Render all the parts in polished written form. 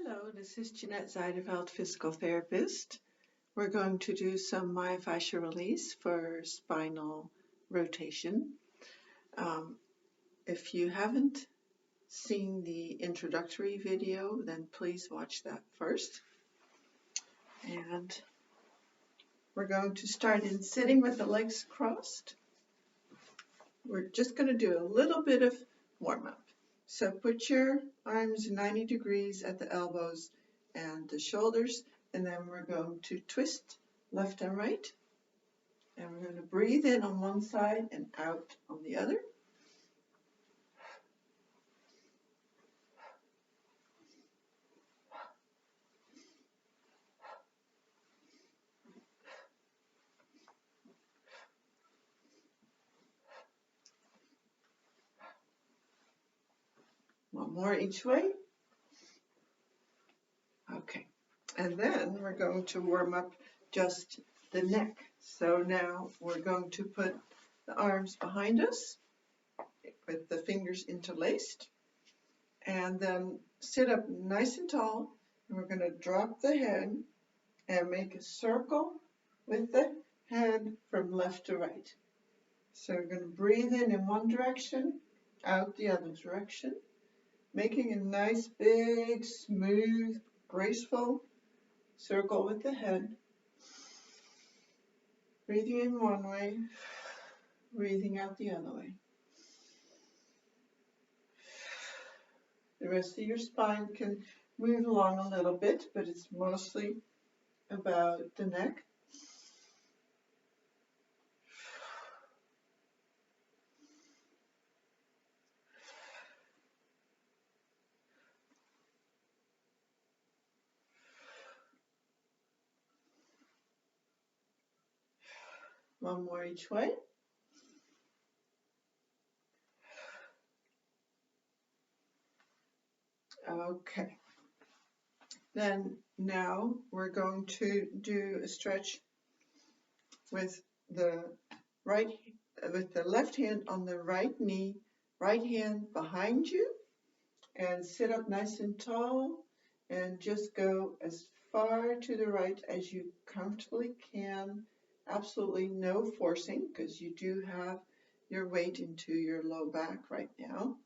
Hello, this is Jeanette Zijdeveld, physical therapist. We're going to do some myofascial release for spinal rotation. If you haven't seen the introductory video, then please watch that first. And we're going to start in sitting with the legs crossed. We're just going to do a little bit of warm-up. So put your arms 90 degrees at the elbows and the shoulders, and then we're going to twist left and right. And we're going to breathe in on one side and out on the other. One more each way. Okay. And then we're going to warm up just the neck. So now we're going to put the arms behind us with the fingers interlaced. And then sit up nice and tall. And we're going to drop the head and make a circle with the head from left to right. So we're going to breathe in one direction, out the other direction, making a nice, big, smooth, graceful circle with the head. Breathing in one way, breathing out the other way. The rest of your spine can move along a little bit, but it's mostly about the neck. One more each way. Okay. Then now we're going to do a stretch with the left hand on the right knee, right hand behind you, and sit up nice and tall and just go as far to the right as you comfortably can. Absolutely no forcing, because you do have your weight into your low back right now.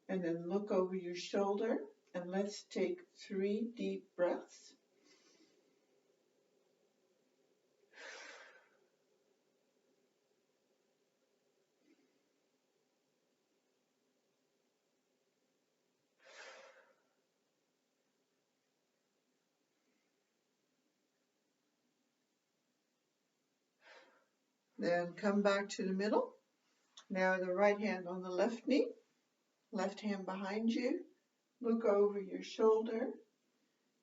And then look over your shoulder, and let's take 3 deep breaths. Then come back to the middle. Now the right hand on the left knee, left hand behind you. Look over your shoulder.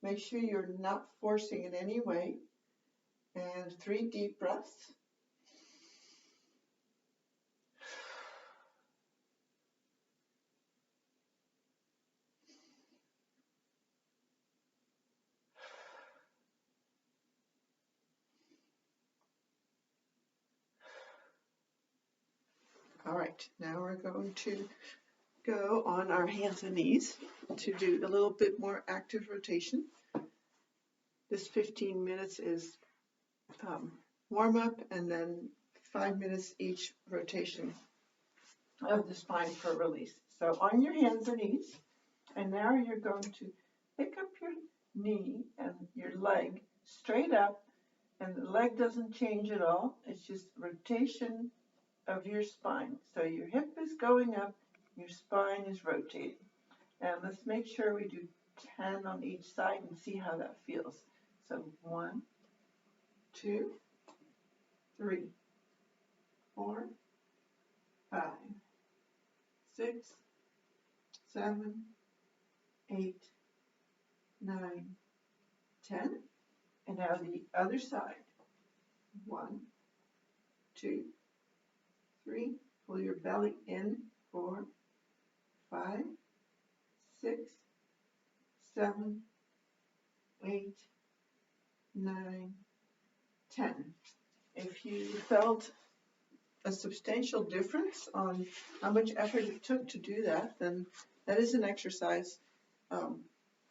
Make sure you're not forcing in any way. And 3 deep breaths. All right, now we're going to go on our hands and knees to do a little bit more active rotation. This 15 minutes is warm up, and then 5 minutes each rotation of the spine for release. So on your hands and knees, and now you're going to pick up your knee and your leg straight up, and the leg doesn't change at all. It's just rotation of your spine. So your hip is going up, your spine is rotating. And let's make sure we do 10 on each side and see how that feels. So 1, 2, 3, 4, 5, 6, 7, 8, 9, 10. And now the other side. 1, 2, 3. Pull your belly in. 4, 5, 6, 7, 8, 9, 10. If you felt a substantial difference on how much effort it took to do that, then that is an exercise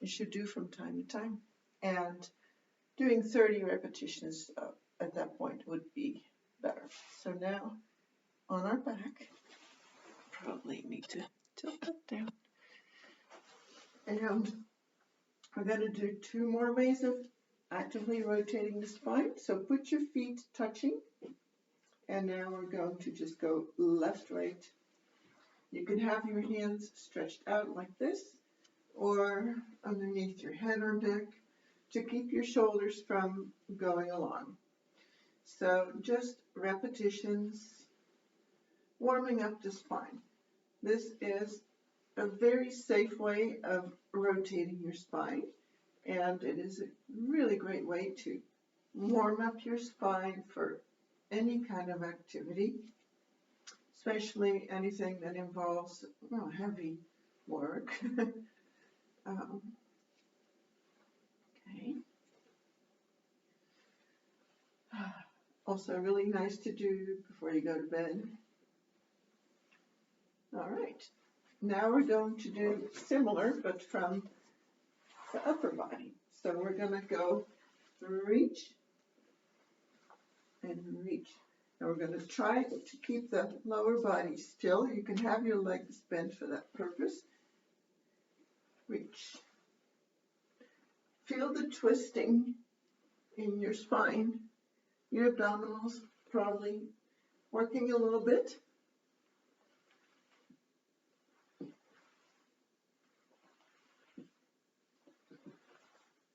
you should do from time to time. And doing 30 repetitions at that point would be better. So now on our back, probably need to tilt that down. And we're going to do 2 more ways of actively rotating the spine. So put your feet touching. And now we're going to just go left, right. You can have your hands stretched out like this or underneath your head or neck to keep your shoulders from going along. So just repetitions, warming up the spine. This is a very safe way of rotating your spine, and it is a really great way to warm up your spine for any kind of activity, especially anything that involves heavy work. Okay. Also really nice to do before you go to bed. All right. Now we're going to do similar, but from the upper body. So we're going to go reach and reach. And we're going to try to keep the lower body still. You can have your legs bent for that purpose. Reach. Feel the twisting in your spine. Your abdominals probably working a little bit.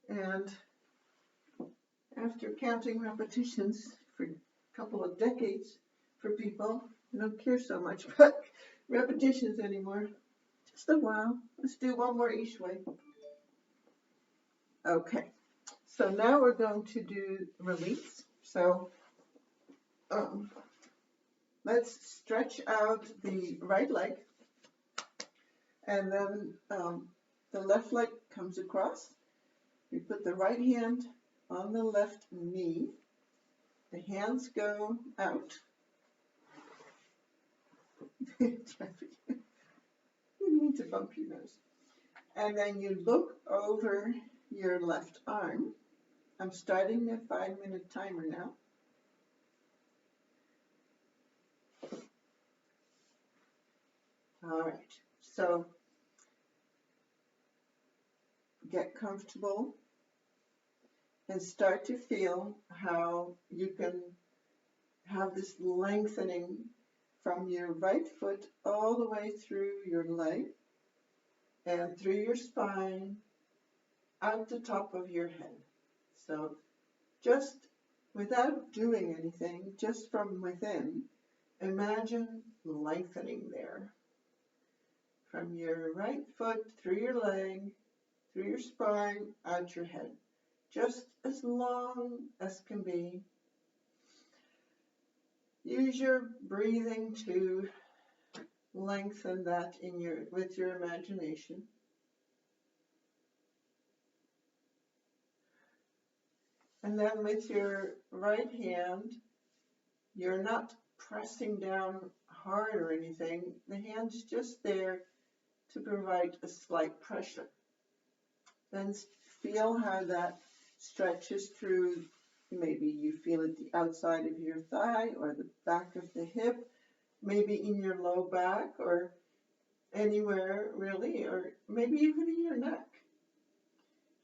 And after counting repetitions for a couple of decades for people, I don't care so much about repetitions anymore. Just a while. Let's do 1 more each way. Okay. So now we're going to do release. So let's stretch out the right leg. And then the left leg comes across. We put the right hand on the left knee. The hands go out. You need to bump your nose. And then you look over your left arm. I'm starting a 5-minute timer now. All right. So get comfortable and start to feel how you can have this lengthening from your right foot all the way through your leg and through your spine out the top of your head. So just without doing anything, just from within, imagine lengthening there. From your right foot through your leg, through your spine, out your head. Just as long as can be. Use your breathing to lengthen that with your imagination. And then with your right hand, you're not pressing down hard or anything. The hand's just there to provide a slight pressure. Then feel how that stretches through. Maybe you feel it the outside of your thigh or the back of the hip, maybe in your low back or anywhere really, or maybe even in your neck.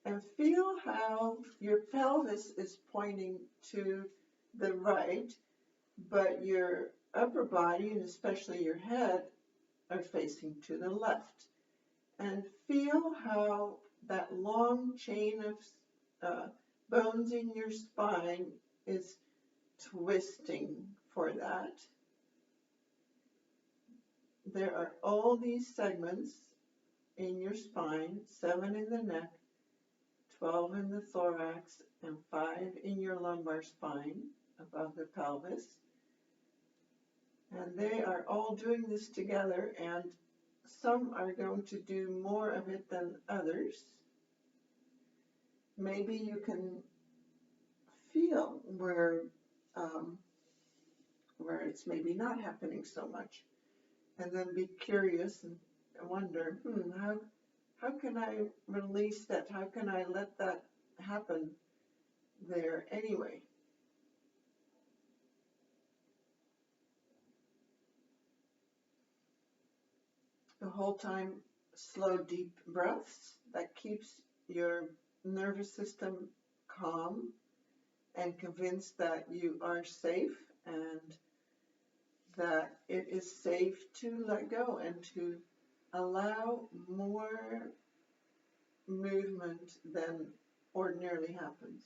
And feel how your pelvis is pointing to the right, but your upper body, and especially your head, are facing to the left. And feel how that long chain of bones in your spine is twisting for that. There are all these segments in your spine, 7 in the neck, 12 in the thorax, and 5 in your lumbar spine above the pelvis. And they are all doing this together, and some are going to do more of it than others. Maybe you can feel where it's maybe not how can I release that? How can I let that happen there anyway? The whole time, slow, deep breaths that keeps your nervous system calm and convinced that you are safe and that it is safe to let go and to allow more movement than ordinarily happens.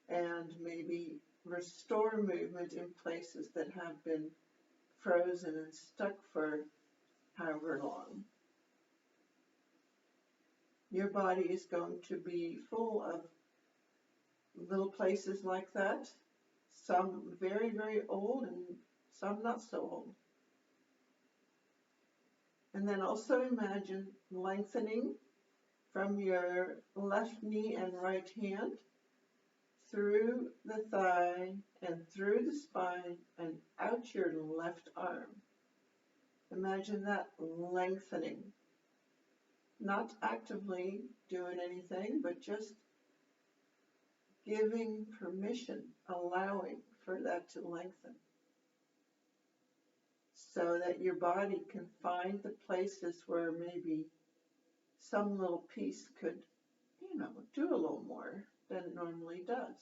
And maybe restore movement in places that have been frozen and stuck for however long. Your body is going to be full of little places like that, some very, very old and some not so old. And then also imagine lengthening from your left knee and right hand through the thigh and through the spine and out your left arm. Imagine that lengthening. Not actively doing anything, but just giving permission, allowing for that to lengthen. So that your body can find the places where maybe some little piece could, do a little more than it normally does.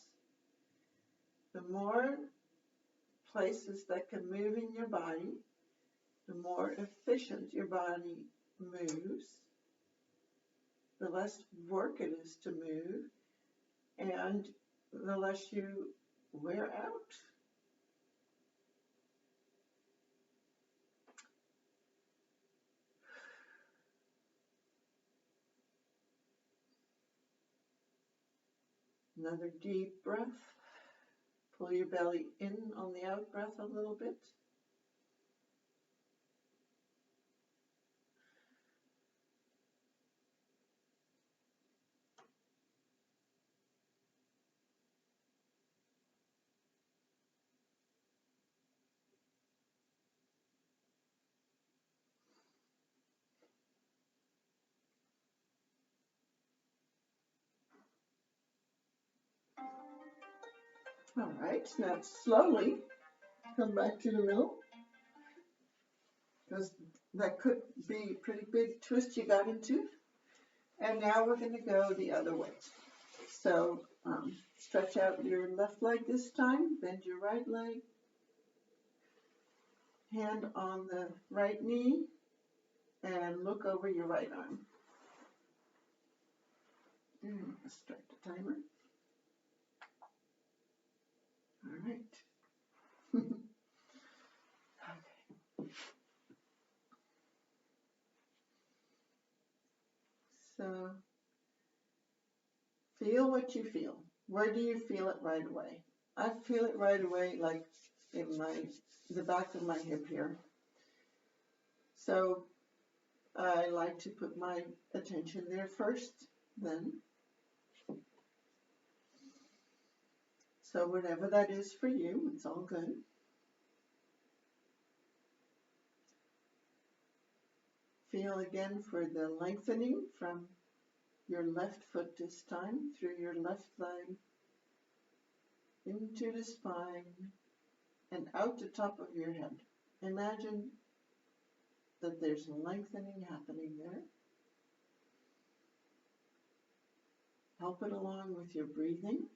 The more places that can move in your body, the more efficient your body moves, the less work it is to move, and the less you wear out. Another deep breath. Pull your belly in on the out breath a little bit. All right, now slowly come back to the middle, because that could be a pretty big twist you got into. And now we're going to go the other way. So stretch out your left leg this time, bend your right leg, hand on the right knee, and look over your right arm. And let's start the timer. All right. Okay. So feel what you feel. Where do you feel it right away? I feel it right away, like in the back of my hip here. So I like to put my attention there first, then. So whatever that is for you, it's all good. Feel again for the lengthening from your left foot this time, through your left leg, into the spine, and out the top of your head. Imagine that there's lengthening happening there. Help it along with your breathing.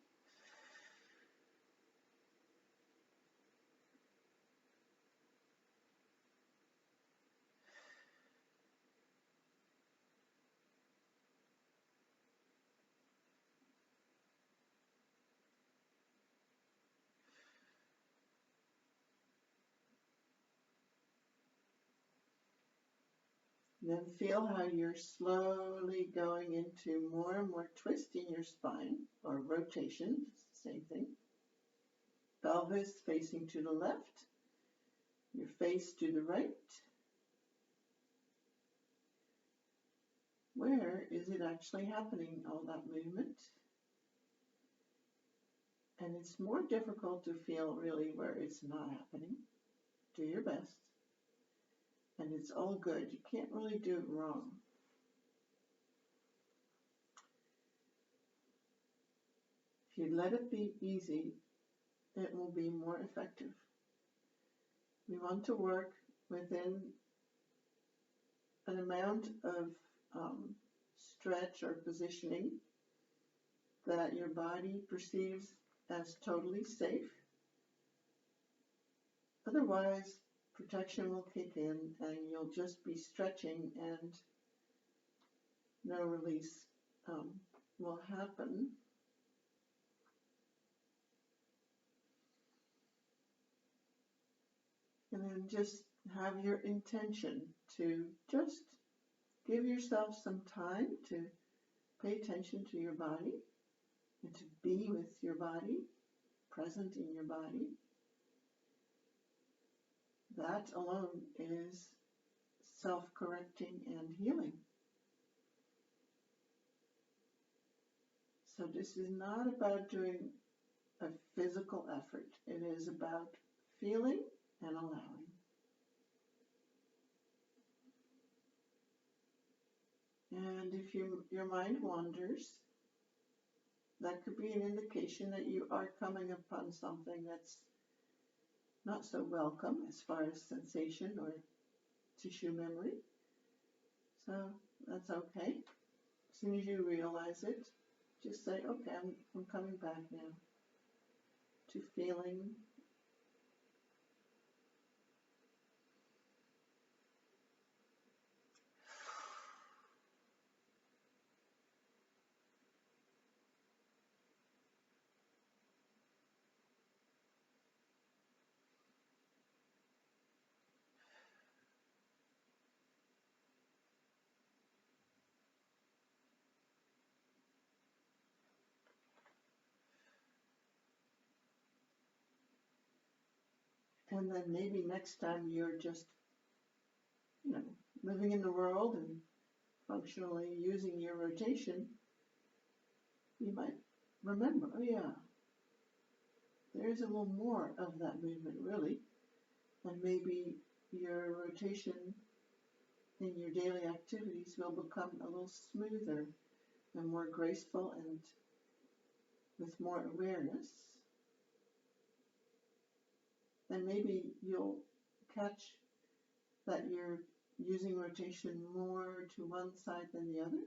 Then feel how you're slowly going into more and more twist in your spine, or rotation, same thing. Pelvis facing to the left, your face to the right. Where is it actually happening, all that movement? And it's more difficult to feel really where it's not happening. Do your best. and it's all good. You can't really do it wrong. If you let it be easy, it will be more effective. We want to work within an amount of stretch or positioning that your body perceives as totally safe. Otherwise, protection will kick in and you'll just be stretching and no release will happen. And then just have your intention to just give yourself some time to pay attention to your body and to be with your body, present in your body. That alone is self-correcting and healing. So this is not about doing a physical effort. It is about feeling and allowing. And if your mind wanders, that could be an indication that you are coming upon something that's not so welcome as far as sensation or tissue memory. So that's okay. As soon as you realize it, just say, okay, I'm coming back now to feeling. And then maybe next time you're just, living in the world and functionally using your rotation, you might remember, oh yeah, there's a little more of that movement really. And maybe your rotation in your daily activities will become a little smoother and more graceful and with more awareness. And maybe you'll catch that you're using rotation more to one side than the other,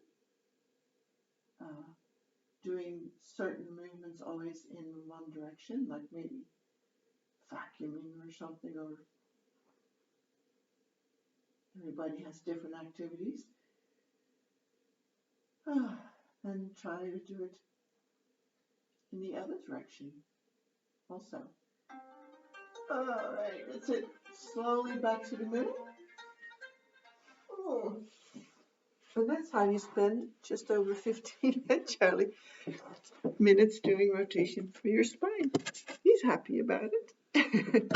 doing certain movements always in one direction, like maybe vacuuming or something, or everybody has different activities. And try to do it in the other direction also. All right, that's it. Slowly back to the middle. Oh. And that's how you spend just over 15 minutes, Charlie, minutes doing rotation for your spine. He's happy about it.